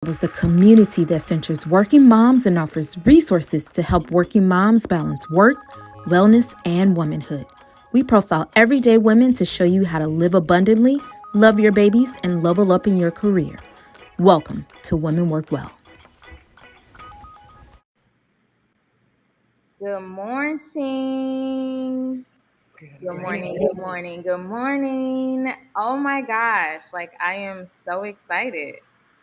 is a community that centers working moms and offers resources to help working moms balance work, wellness, and womanhood. We profile everyday women to show you how to live abundantly, love your babies, and level up in your career. Welcome to Women Work Well. Good morning. Good morning. Good morning. Good morning. Oh my gosh. Like, I am so excited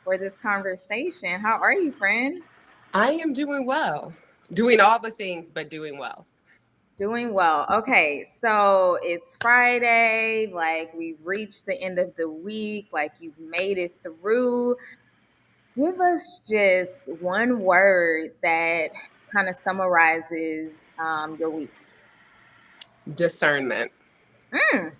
for this conversation. How are you, friend? I am doing well. Doing all the things, but doing well. Doing well. Okay. So it's Friday. Like, we've reached the end of the week. Like, you've made it through. Give us just one word that kind of summarizes your week. Discernment. Mm.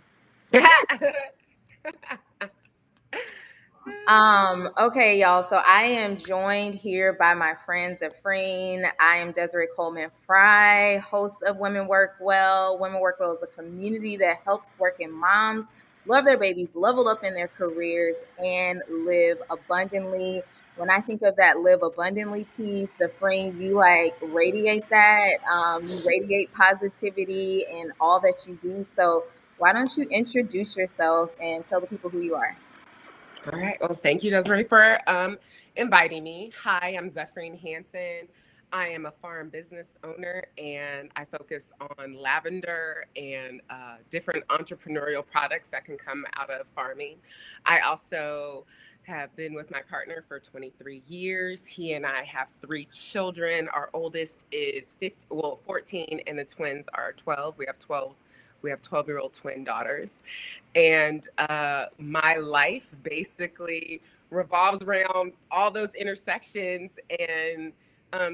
Okay, y'all. So I am joined here by my friend Zephrine. I am Desiree Coleman-Fry, host of Women Work Well. Women Work Well is a community that helps working moms love their babies, level up in their careers, and live abundantly. When I think of that live abundantly piece, Zephrine, you like radiate that. You radiate positivity and all that you do. So why don't you introduce yourself and tell the people who you are? All right. Well, thank you, Desiree, for inviting me. Hi, I'm Zephrine Hanson. I am a farm business owner and I focus on lavender and different entrepreneurial products that can come out of farming. I also have been with my partner for 23 years. He and I have 3 children. Our oldest is 14, and the twins are 12. We have 12-year-old twin daughters. And my life basically revolves around all those intersections and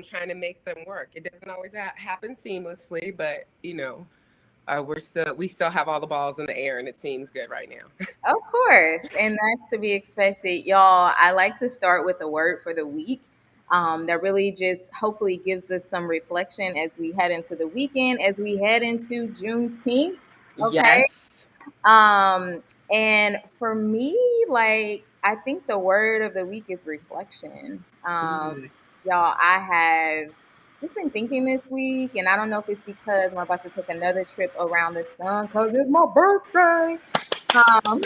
trying to make them work. It doesn't always happen seamlessly, but we still have all the balls in the air, and it seems good right now. Of course, and that's to be expected. Y'all, I like to start with a word for the week that really just hopefully gives us some reflection as we head into the weekend, as we head into Juneteenth. Okay. Yes. And for me, like, I think the word of the week is reflection. Mm. Y'all, I have just been thinking this week, and I don't know if it's because I'm about to take another trip around the sun because it's my birthday. Um,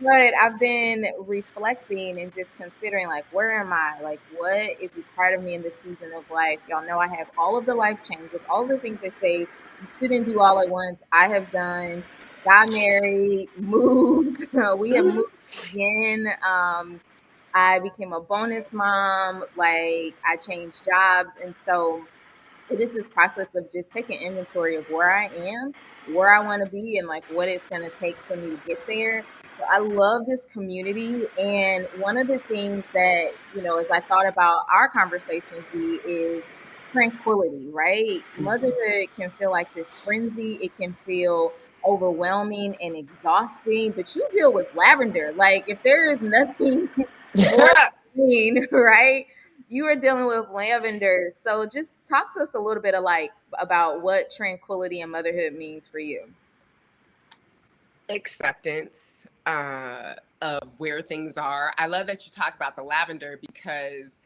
but I've been reflecting and just considering, like, where am I? Like, what is required of me in this season of life? Y'all know I have all of the life changes, all the things they say you shouldn't do all at once. I have done, got married, moved. We have moved again. I became a bonus mom. Like, I changed jobs. And so it is this process of just taking inventory of where I am, where I want to be, and like what it's going to take for me to get there. So I love this community. And one of the things that, as I thought about our conversation, Z, is tranquility, right? Motherhood can feel like this frenzy, it can feel overwhelming and exhausting, but you deal with lavender. Like, if there is nothing more mean, right? You are dealing with lavender. So just talk to us a little bit about what tranquility and motherhood means for you. Acceptance of where things are. I love that you talk about the lavender because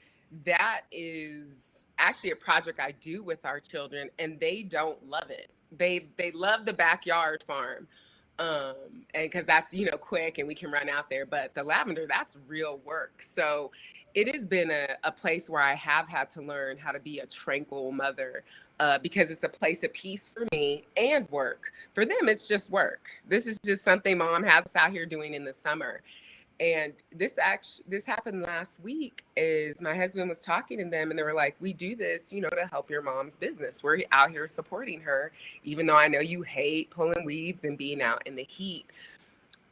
that is actually a project I do with our children, and they don't love it. They love the backyard farm, and because that's quick and we can run out there. But the lavender, that's real work. So it has been a place where I have had to learn how to be a tranquil mother, because it's a place of peace for me and work. For them, it's just work. This is just something mom has us out here doing in the summer. And this happened last week. Is my husband was talking to them, and they were like, "We do this, to help your mom's business. We're out here supporting her, even though I know you hate pulling weeds and being out in the heat."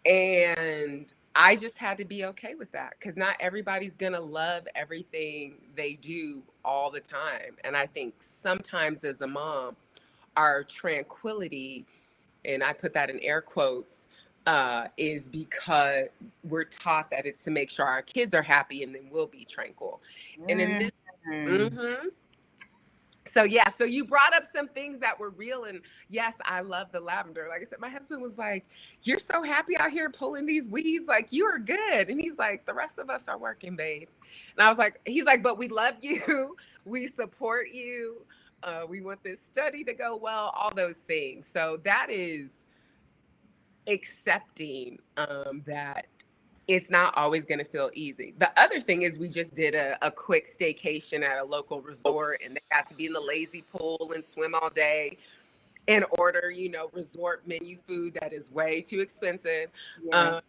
And I just had to be okay with that, because not everybody's gonna love everything they do all the time. And I think sometimes as a mom, our tranquility, and I put that in air quotes, is because we're taught that it's to make sure our kids are happy and then we'll be tranquil. And in this, Mm-hmm. mm-hmm. So yeah, so you brought up some things that were real, and yes, I love the lavender. Like I said, my husband was like, "You're so happy out here pulling these weeds, like you are good." And he's like, "The rest of us are working, babe." And I was like, he's like, "But we love you, we support you, we want this study to go well, all those things." So that is accepting that it's not always going to feel easy. The other thing is we just did a quick staycation at a local resort, and they got to be in the lazy pool and swim all day and order, resort menu food that is way too expensive, Yeah.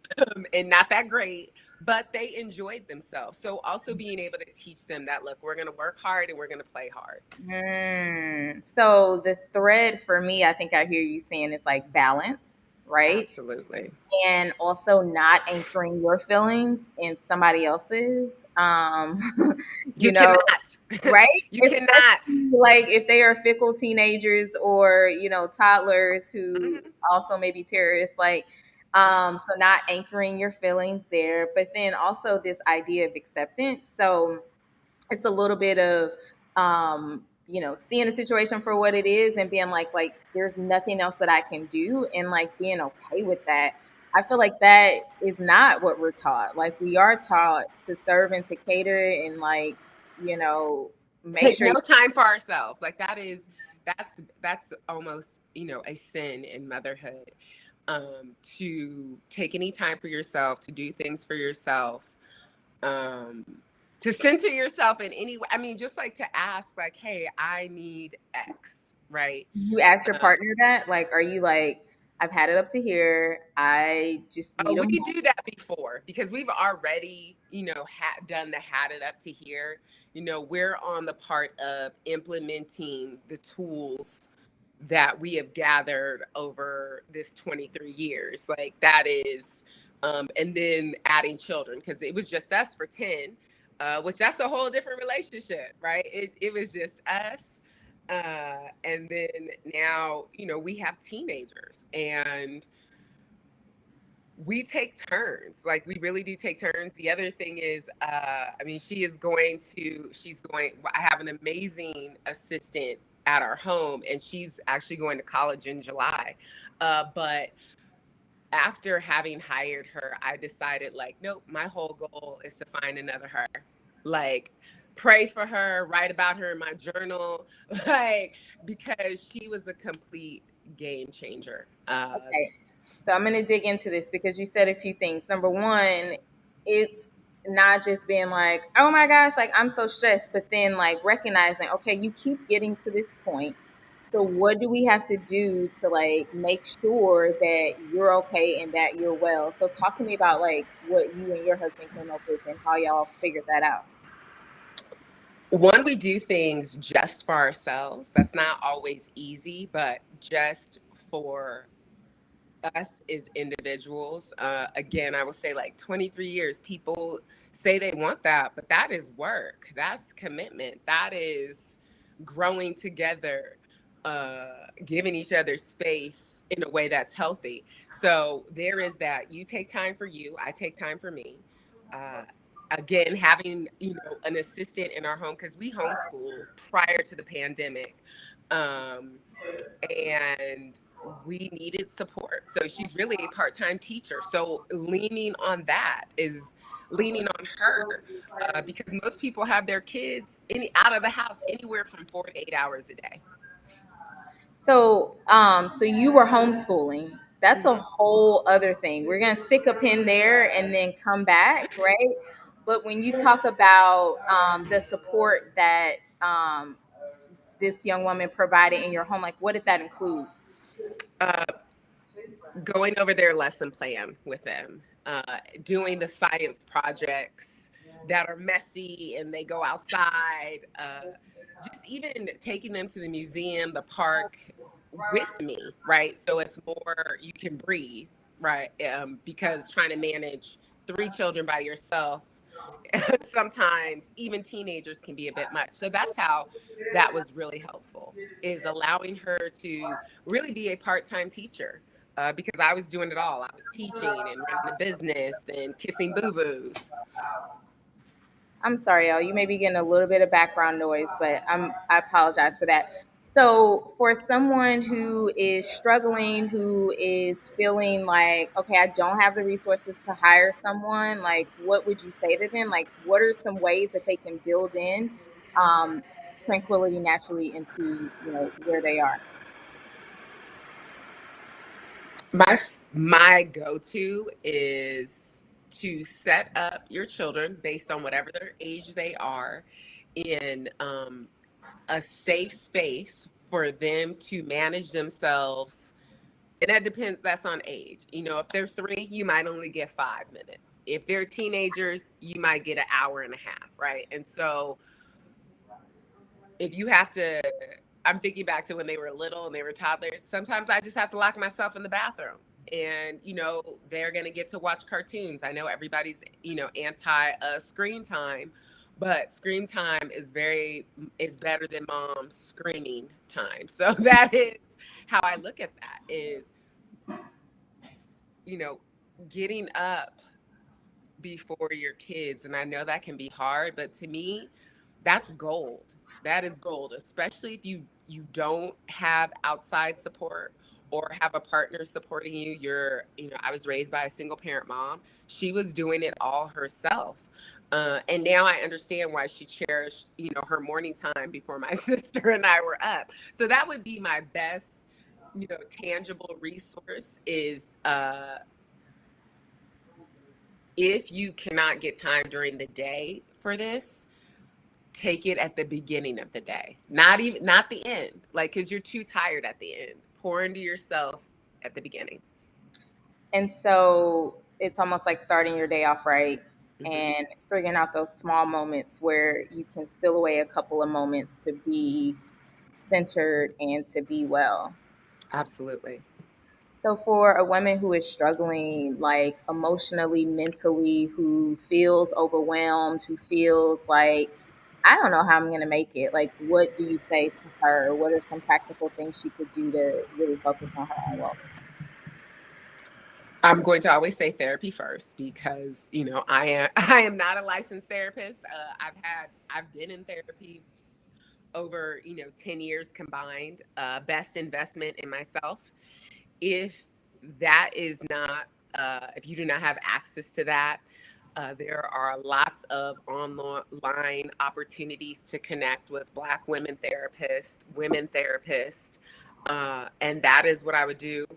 and not that great, but they enjoyed themselves. So also being able to teach them that, look, we're going to work hard and we're going to play hard. So the thread for me, I think I hear you saying, is like balance, right? Absolutely. And also not anchoring your feelings in somebody else's. You You know, cannot. right? You cannot. Especially like if they are fickle teenagers or, toddlers who Mhm. also may be terrorists, like, so not anchoring your feelings there, but then also this idea of acceptance. So it's a little bit of, seeing the situation for what it is and being like there's nothing else that I can do, and like being okay with that. I feel like that is not what we're taught. Like, we are taught to serve and to cater and, like, make Take sure. no time for ourselves. Like that's almost, a sin in motherhood, to take any time for yourself, to do things for yourself, um to center yourself in any way. I mean, just like to ask, like, hey, I need X, right? You ask your um, partner that, like, are you like, I've had it up to here, I just Oh, need a we moment. do that before because we've already, done the had it up to here. We're on the part of implementing the tools that we have gathered over this 23 years. Like that is, and then adding children because it was just us for 10, which that's a whole different relationship, right? It was just us. And then now, we have teenagers and we take turns. Like we really do take turns. The other thing is, I mean, I have an amazing assistant at our home, and she's actually going to college in July. But after having hired her, I decided, like, nope, my whole goal is to find another her. Like, pray for her, write about her in my journal, like, because she was a complete game changer. Okay. So I'm going to dig into this because you said a few things. Number one, it's not just being like, oh my gosh, like I'm so stressed, but then like recognizing, okay, you keep getting to this point. So what do we have to do to like make sure that you're okay and that you're well? So talk to me about like what you and your husband came up with and how y'all figured that out. One, we do things just for ourselves. That's not always easy, but just for us as individuals. Again, I will say, like, 23 years, people say they want that, but that is work. That's commitment. That is growing together, giving each other space in a way that's healthy. So there is that. You take time for you, I take time for me. Uh, Again, having, an assistant in our home because we homeschool prior to the pandemic. And we needed support. So she's really a part-time teacher. So leaning on her, because most people have their kids out of the house anywhere from 4 to 8 hours a day. So you were homeschooling. That's a Mhm. whole other thing. We're gonna stick a pin there and then come back, right? But when you talk about the support that this young woman provided in your home, like what did that include? Uh, Going over their lesson plan with them, doing the science projects that are messy and they go outside, just even taking them to the museum, the park with me, right? So it's more you can breathe, right? Because trying to manage 3 children by yourself, sometimes even teenagers can be a bit much. So that's how that was really helpful, is allowing her to really be a part-time teacher, because I was doing it all. I was teaching and running a business and kissing boo-boos. I'm sorry, y'all. You may be getting a little bit of background noise, but I apologize for that. So, for someone who is struggling, who is feeling like, okay, I don't have the resources to hire someone, like, what would you say to them? Like, what are some ways that they can build in um, tranquility naturally into, where they are? My go-to is to set up your children based on whatever their age they are in a safe space for them to manage themselves. And that depends, that's on age. If they're 3, you might only get 5 minutes. If they're teenagers, you might get an hour and a half, right? And so if you have to, I'm thinking back to when they were little and they were toddlers. Sometimes I just have to lock myself in the bathroom, and they're going to get to watch cartoons. I know everybody's anti screen time, but screen time is better than mom's screaming time. So that is how I look at that, is getting up before your kids. And I know that can be hard, but to me, that's gold. That is gold, especially if you don't have outside support or have a partner supporting you. I was raised by a single parent mom. She was doing it all herself. And now I understand why she cherished, her morning time before my sister and I were up. So that would be my best, tangible resource is, if you cannot get time during the day for this, take it at the beginning of the day, not the end, like, because you're too tired at the end. Pour into yourself at the beginning. And so it's almost like starting your day off right Hmm. and figuring out those small moments where you can steal away a couple of moments to be centered and to be well. Absolutely. So for a woman who is struggling, like emotionally, mentally, who feels overwhelmed, who feels like, I don't know how I'm going to make it, like, what do you say to her? What are some practical things she could do to really focus on her own wellness? I'm going to always say therapy first, because I am not a licensed therapist. I've been in therapy over 10 years combined. Best investment in myself. If that is not, if you do not have access to that, there are lots of online opportunities to connect with Black women therapists, and that is what I would do,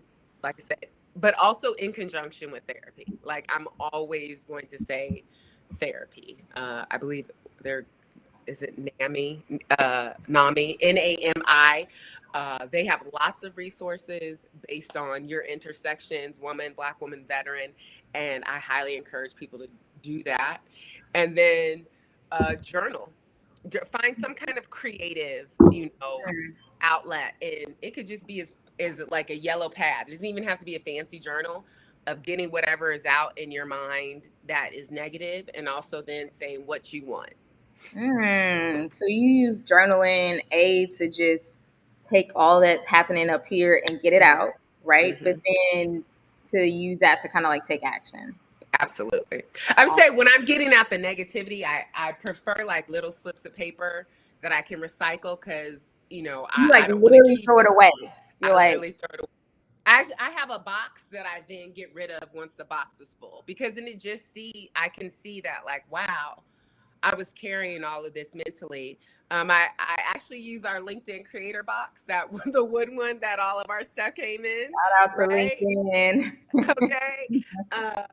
like I said, but also in conjunction with therapy. Like, I'm always going to say therapy. I believe there is it NAMI, NAMI. They have lots of resources based on your intersections, woman, Black woman, veteran, and I highly encourage people to do that. And then journal. Find some kind of creative, outlet, and it could just be as like a yellow pad. It doesn't even have to be a fancy journal, of getting whatever is out in your mind that is negative, and also then saying what you want. So you use journaling, to just take all that's happening up here and get it Hmm. out, right? But Hmm. then to use that to kind of like take action. Absolutely. I would say when I'm getting out the negativity, I prefer like little slips of paper that I can recycle, because, You like I don't want to literally keep throw it them. away. You're I like, literally throw it away. I have a box that I then get rid of once the box is full, because then I can see that, like, wow, I was carrying all of this mentally. I actually use our LinkedIn creator box, that the wood one that all of our stuff came in, shout out to right? LinkedIn. Okay. Uh,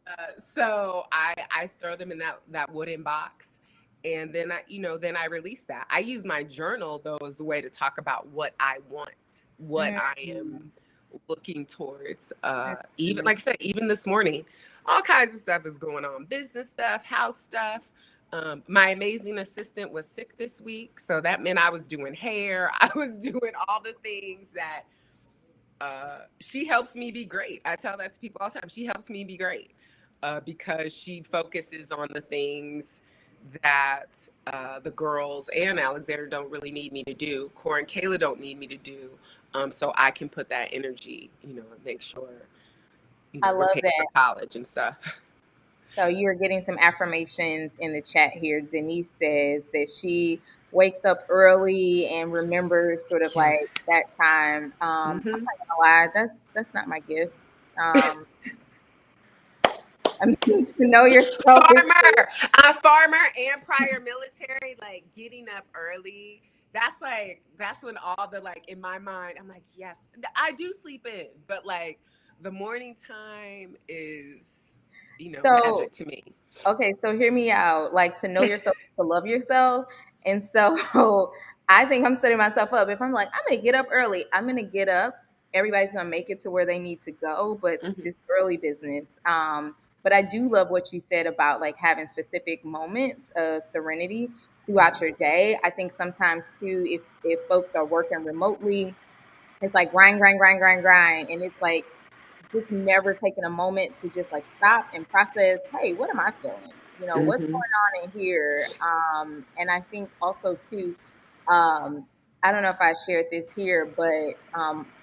so I throw them in that wooden box, and then I release that. I use my journal though as a way to talk about what I want, what I am Mm, looking towards. Even, mm, like I said, even this morning, all kinds of stuff is going on: business stuff, house stuff. My amazing assistant was sick this week, so that meant I was doing hair. I was doing all the things that, she helps me be great. I tell that to people all the time. She helps me be great, because she focuses on the things that, the girls and Alexander don't really need me to do. Cora and Kayla don't need me to do. So I can put that energy, and make sure, I we're love paying for that. college and stuff. So you are getting some affirmations in the chat here. Denise says that she wakes up early and remembers sort of Yeah. like that time. I'm not Mm-hmm. gonna lie, that's not my gift. I mean, to know yourself is Farmer. I'm farmer and prior military. Like getting up early. That's when all the like in my mind, I'm like, yes, I do sleep in, but like the morning time is, so magic to me. okay, so hear me out. Like to know yourself, to love yourself. And so I think I'm setting myself up. If I'm like, I'm gonna get up early, I'm gonna get up. Everybody's gonna make it to where they need to go, but Hmm. this early business. But I do love what you said about like having specific moments of serenity throughout your day. I think sometimes too, if folks are working remotely, it's like grind, grind, grind, grind, grind. And it's like just never taking a moment to just like stop and process, hey, what am I feeling? What's Hmm. going on in here? And I think also too, I don't know if I shared this here, but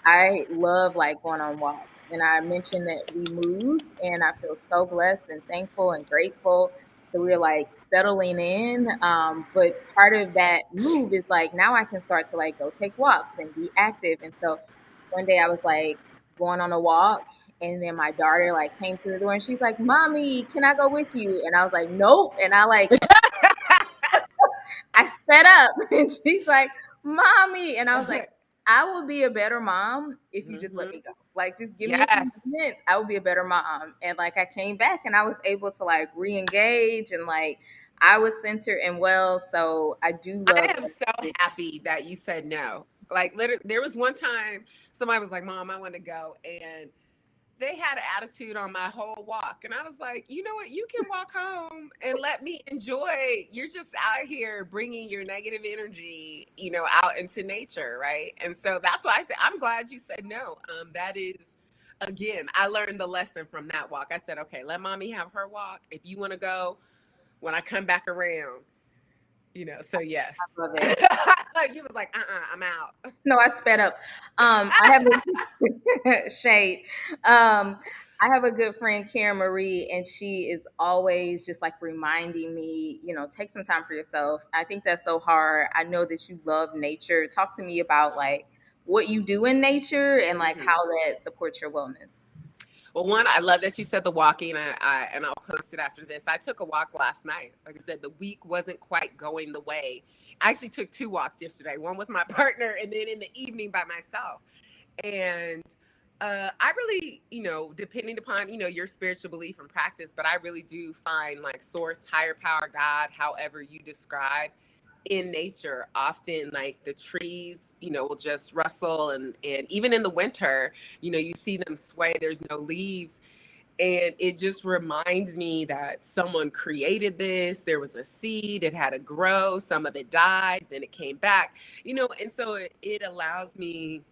I love like going on walks. And I mentioned that we moved and I feel so blessed and thankful and grateful. So we're like settling in. But part of that move is like now I can start to like go take walks and be active. And so one day I was like going on a walk and then my daughter like came to the door and she's like, "Mommy, can I go with you?" And I was like, "Nope." And I sped up and she's like, "Mommy." And I was like, I will be a better mom if you just let Hmm. me go. Like, just give me a few Yes. minutes. I will be a better mom. And like, I came back and I was able to like re-engage and like, I was centered and well. So I do love. I am so happy that you said no. Like, literally, there was one time somebody was like, "Mom, I want to go," and they had an attitude on my whole walk. And I was like, you know what? You can walk home and let me enjoy. You're just out here bringing your negative energy, out into nature. Right. And so that's why I said, I'm glad you said no. That is, again, I learned the lesson from that walk. I said, okay, let mommy have her walk. If you want to go, when I come back around, so yes. I love it. He was like, I'm out. No, I sped up. I have a shade. I have a good friend, Karen Marie, and she is always just like reminding me, take some time for yourself. I think that's so hard. I know that you love nature. Talk to me about like what you do in nature and like Hmm. how that supports your wellness. Well, one, I love that you said the walking. And I'll post it after this. I took a walk last night. Like I said, the week wasn't quite going the way. I actually took two walks yesterday. One with my partner, and then in the evening by myself. And I really, depending upon your spiritual belief and practice, but I really do find like source, higher power, God, however you describe, in nature. Often like the trees will just rustle, and even in the winter you see them sway, there's no leaves, and it just reminds me that someone created this. There was a seed, it had to grow, some of it died, then it came back, and so it allows me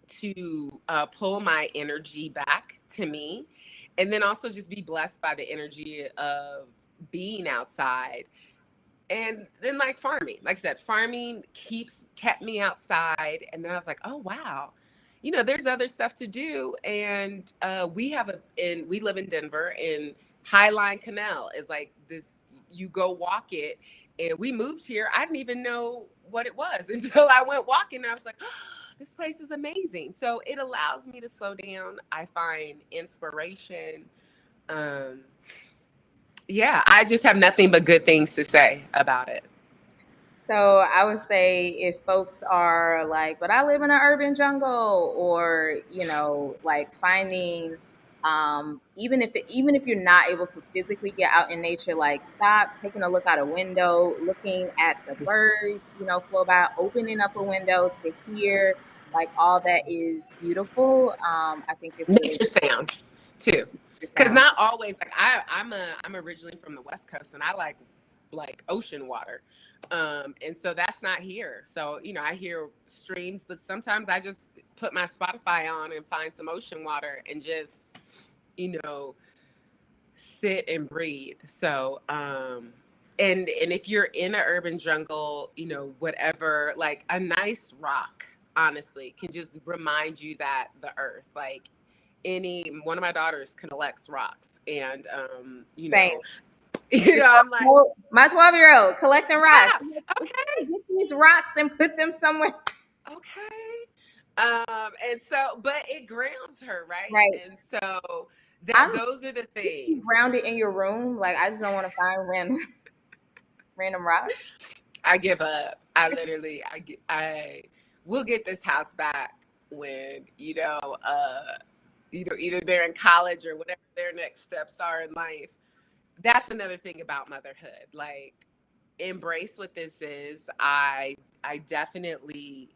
to pull my energy back to me, and then also just be blessed by the energy of being outside. And then like farming, like I said, farming kept me outside. And then I was like, oh wow, there's other stuff to do. And we live in Denver, and Highline Canal is like this. You go walk it, and we moved here. I didn't even know what it was until I went walking. I was like, oh, this place is amazing. So it allows me to slow down. I find inspiration. Um, yeah, I just have nothing but good things to say about it. So I would say if folks are like, but I live in an urban jungle, or like finding, even if you're not able to physically get out in nature, like stop, taking a look out a window, looking at the birds, flow by, opening up a window to hear like all that is beautiful. I think it's really Nature sounds too, your because sound. not always like I'm originally from the West Coast, and I like ocean water, and so that's not here. So I hear streams, but sometimes I just put my Spotify on and find some ocean water and just you know sit and breathe. So and if you're in an urban jungle, whatever, like a nice rock honestly can just remind you that the earth, like, one of my daughters collects rocks, and Same. I'm like, my 12-year-old collecting rocks. yeah, okay, Get these rocks and put them somewhere. okay. And so, but it grounds her, right? Right. And so those are the You things. grounded in your room. Like, I just don't want to find random rocks. I give up. I literally, I will get this house back when, either they're in college or whatever their next steps are in life. That's another thing about motherhood. Like, embrace what this is. I definitely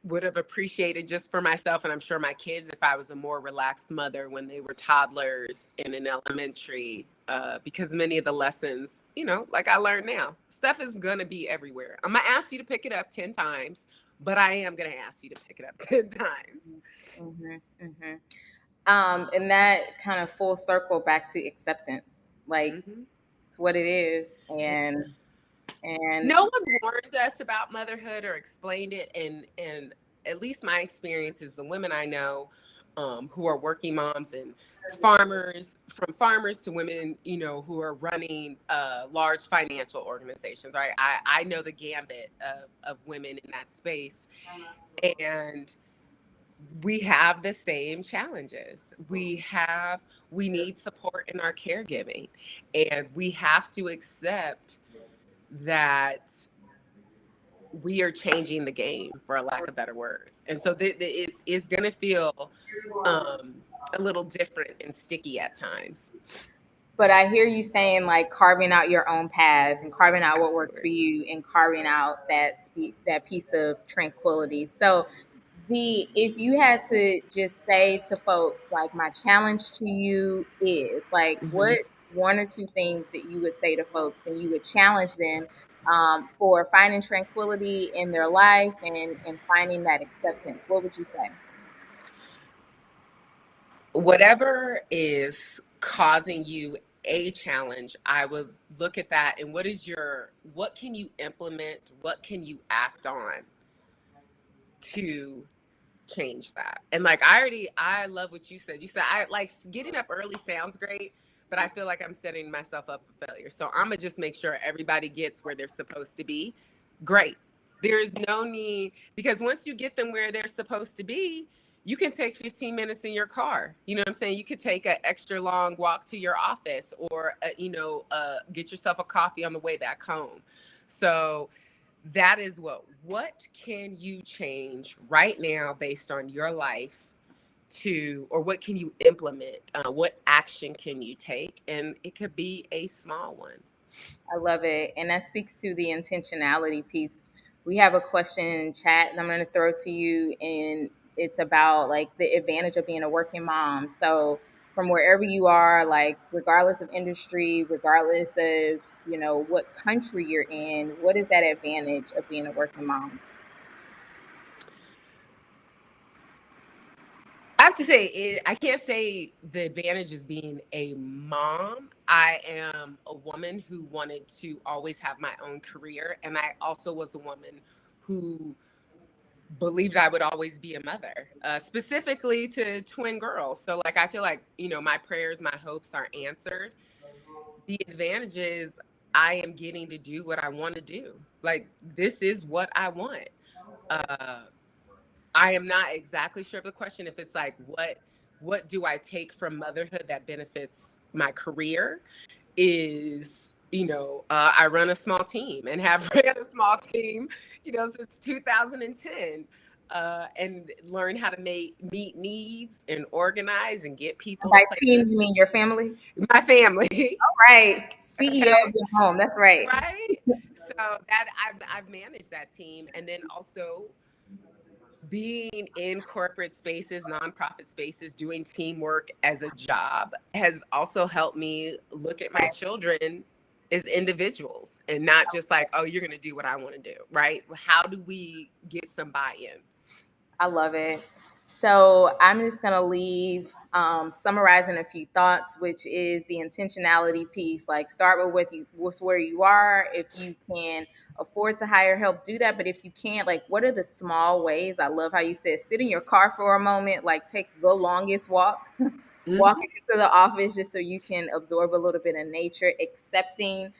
would have appreciated just for myself, and I'm sure my kids, if I was a more relaxed mother when they were toddlers and in elementary, because many of the lessons, like I learned now, stuff is gonna be everywhere. I'm gonna ask you to pick it up 10 times, but I am gonna ask you to pick it up 10 times. Mm-hmm, mm-hmm. And that kind of full circle back to acceptance. Like, it's what it is, and no one warned us about motherhood or explained it, and at least my experience is the women I know who are working moms and farmers, from farmers to women, who are running large financial organizations, right? I know the gambit of women in that space, and we have the same challenges. We need support in our caregiving, and we have to accept that we are changing the game, for a lack of better words. And so it's going to feel a little different and sticky at times. But I hear you saying, like, carving out your own path and carving out what works for you and carving out that piece of tranquility. So, if you had to just say to folks, like, my challenge to you is, like, what one or two things that you would say to folks, and you would challenge them for finding tranquility in their life and finding that acceptance, what would you say? Whatever is causing you a challenge, I would look at that and what can you implement? What can you act on to change that? And like, I love what you said. You said, I like, getting up early sounds great, but I feel like I'm setting myself up for failure. So I'm gonna just make sure everybody gets where they're supposed to be. Great. There's no need, because once you get them where they're supposed to be, you can take 15 minutes in your car. You know what I'm saying? You could take an extra long walk to your office, or get yourself a coffee on the way back home. So that is what can you change right now based on your life, or what can you implement? What action can you take? And it could be a small one. I love it. And that speaks to the intentionality piece. We have a question in chat that I'm going to throw to you, and it's about, like, the advantage of being a working mom. So, from wherever you are, like, regardless of industry, regardless of, what country you're in, what is that advantage of being a working mom? I have to say, I can't say the advantage is being a mom. I am a woman who wanted to always have my own career. And I also was a woman who believed I would always be a mother, specifically to twin girls. So, like, I feel like, my prayers, my hopes are answered. The advantage is I am getting to do what I want to do. Like, this is what I want. I am not exactly sure of the question. If it's like, what do I take from motherhood that benefits my career, is, I run a small team and have ran a small team, since 2010, and learn how to meet needs and organize and get people By team, places. you mean your family? My family. All right. CEO of your home. That's right. Right. So that I've managed that team, and then also being in corporate spaces, nonprofit spaces, doing teamwork as a job has also helped me look at my children as individuals, and not just like, oh, you're going to do what I want to do, right? How do we get some buy-in? I love it. So I'm just going to leave summarizing a few thoughts, which is the intentionality piece. Like, start with where you are. If you can afford to hire help, do that. But if you can't, like, what are the small ways? I love how you said sit in your car for a moment, like take the longest walk, Mhm. walking into the office just so you can absorb a little bit of nature, accepting.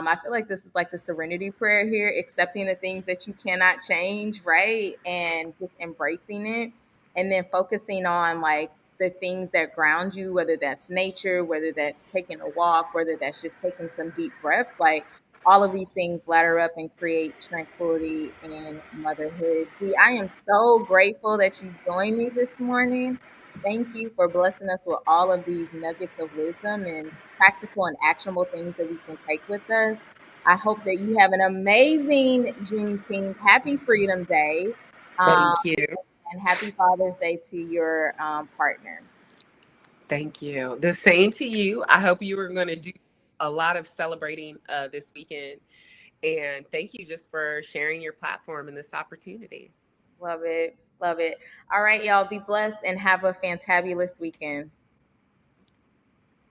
I feel like this is like the serenity prayer here, accepting the things that you cannot change, right? And just embracing it. And then focusing on like the things that ground you, whether that's nature, whether that's taking a walk, whether that's just taking some deep breaths, like all of these things ladder up and create tranquility in motherhood. Dee, I am so grateful that you joined me this morning. Thank you for blessing us with all of these nuggets of wisdom and practical and actionable things that we can take with us. I hope that you have an amazing Juneteenth. Happy Freedom Day. Um, Thank you. and happy Father's Day to your partner. Thank you. The same to you. I hope you are going to do a lot of celebrating this weekend. And thank you just for sharing your platform and this opportunity. Love it. Love it. All right, y'all. Be blessed and have a fantabulous weekend.